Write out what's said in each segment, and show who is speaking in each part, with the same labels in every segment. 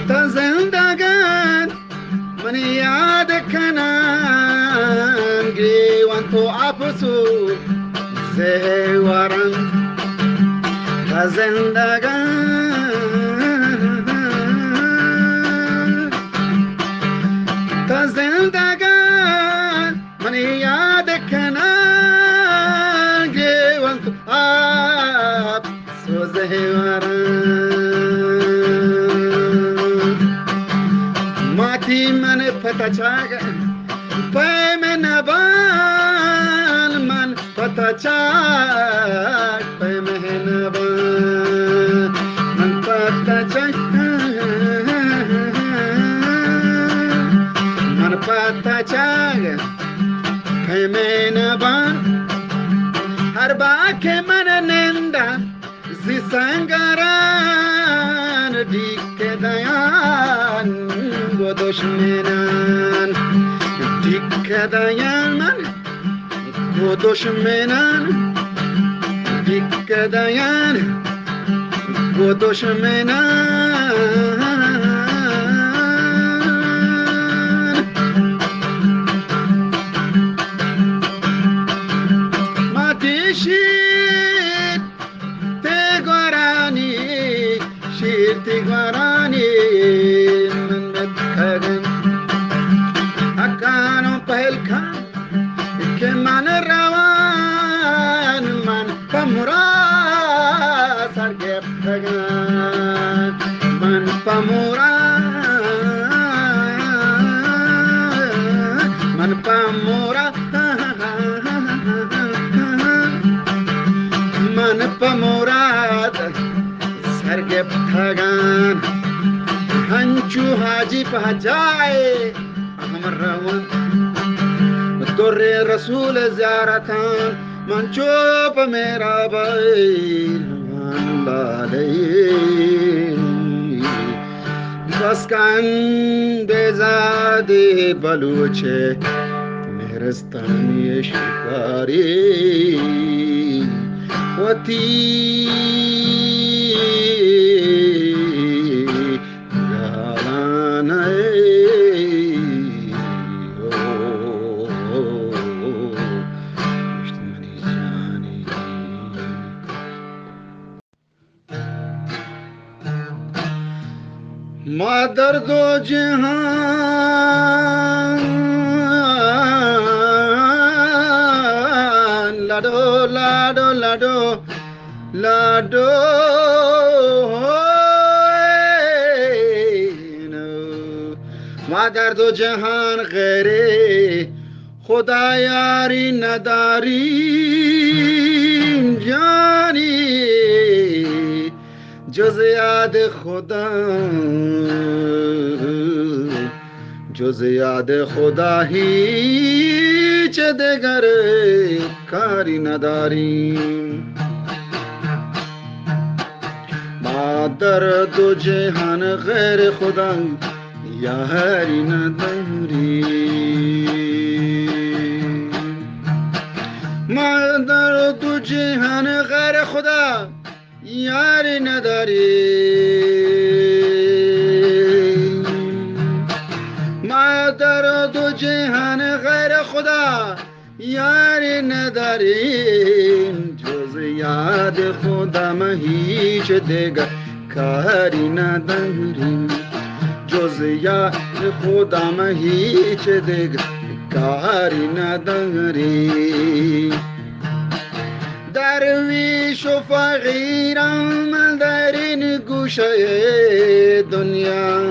Speaker 1: تا زندگان من یاد کنم گریوان تو افسو زهورم تا زندگان من یاد کنم گریوان تو افسو زهورم ماتی من پتا چاگ پای من نبان من پتا چاگ پای من نبان من پتا چاگ من پتا چاگ پای من نبان هر باک من نندا زی سنگران دیک دیان گو دشمنان دیک دیان من گو دشمنان دیک دیان گو دشمنان شیر تگارانی شیر تگارانی من بکرن اکانو پهل کن که من روان من پمورا سرگفتگان من پمورا من پمورا من پموراد سرگفتگان هنچو حاجی پهجائے ہمر روان در رسول زیارتان من چوپ میرا بیل من لالی بس کن بیزادی بلوچے مهرستانی شکاری وتی مادر دو جهان لادو لادو لادو لادو مادر دو جهان غیره خدا یاری نداریم جانی جز یاد خدا جز یاد خدا هیچ دگر کاری نداریم مادر دو جهان غیر خدا یاری نداریم مادر دو جهان غیر خدا یاری نداریم مادر دو جهان غیر خدا یاری نداریم جز یاد خدا ما هیچ دیگر کاری نداریم جز یاد خدا ما هیچ دیگر کاری نداریم درویش و فقیرم در این گوشه دنیا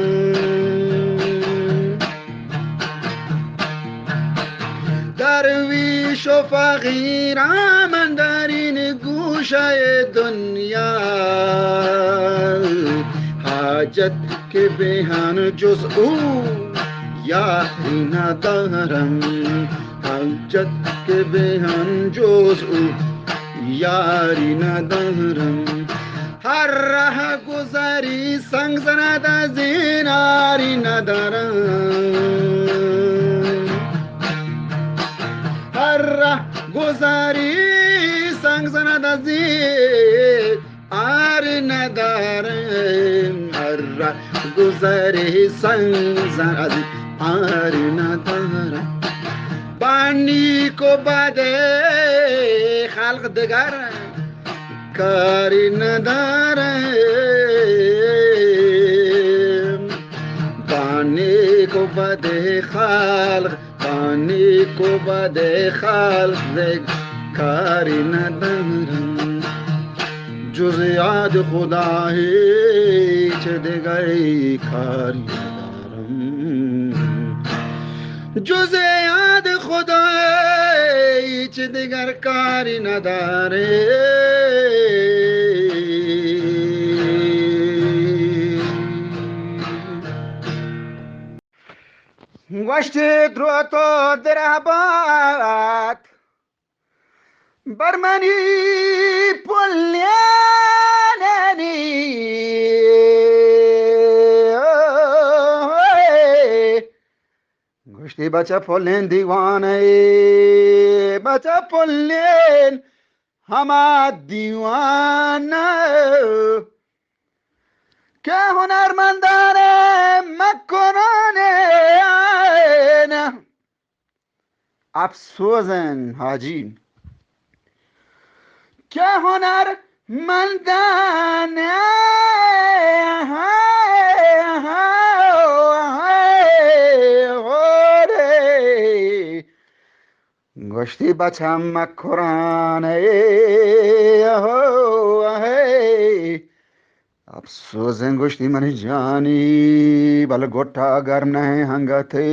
Speaker 1: درویش و فقیرم در این گوشه دنیا حاجت که بهن جز او یاری ندارم حاجت که بهن جز او یاری ندارم هر ره گذری سنگ زند از این یاری ندارم هر ره عزیز آر ندارم هر گذر سنگزن عزیز آر ندارم با نیک و بد خلق دگر کاری ندارم با نیک و بد خلق با نیک و بد خلق کاری ندارم جز یاد خدا هیچ دیگری کاری ندارم جز یاد خدا هیچ دیگر کاری نداره گشت درو تو درابات برمنی پلیانی گشتی بچه پلین دیوانه بچه پلین همه دیوانه که هنرمندان مکنانه افسوزن حاجی که هنرمندان گشتی بچم مکرانه افسوزن گشتی من جانی بل گوٹا گرم نہیں ہنگا تھے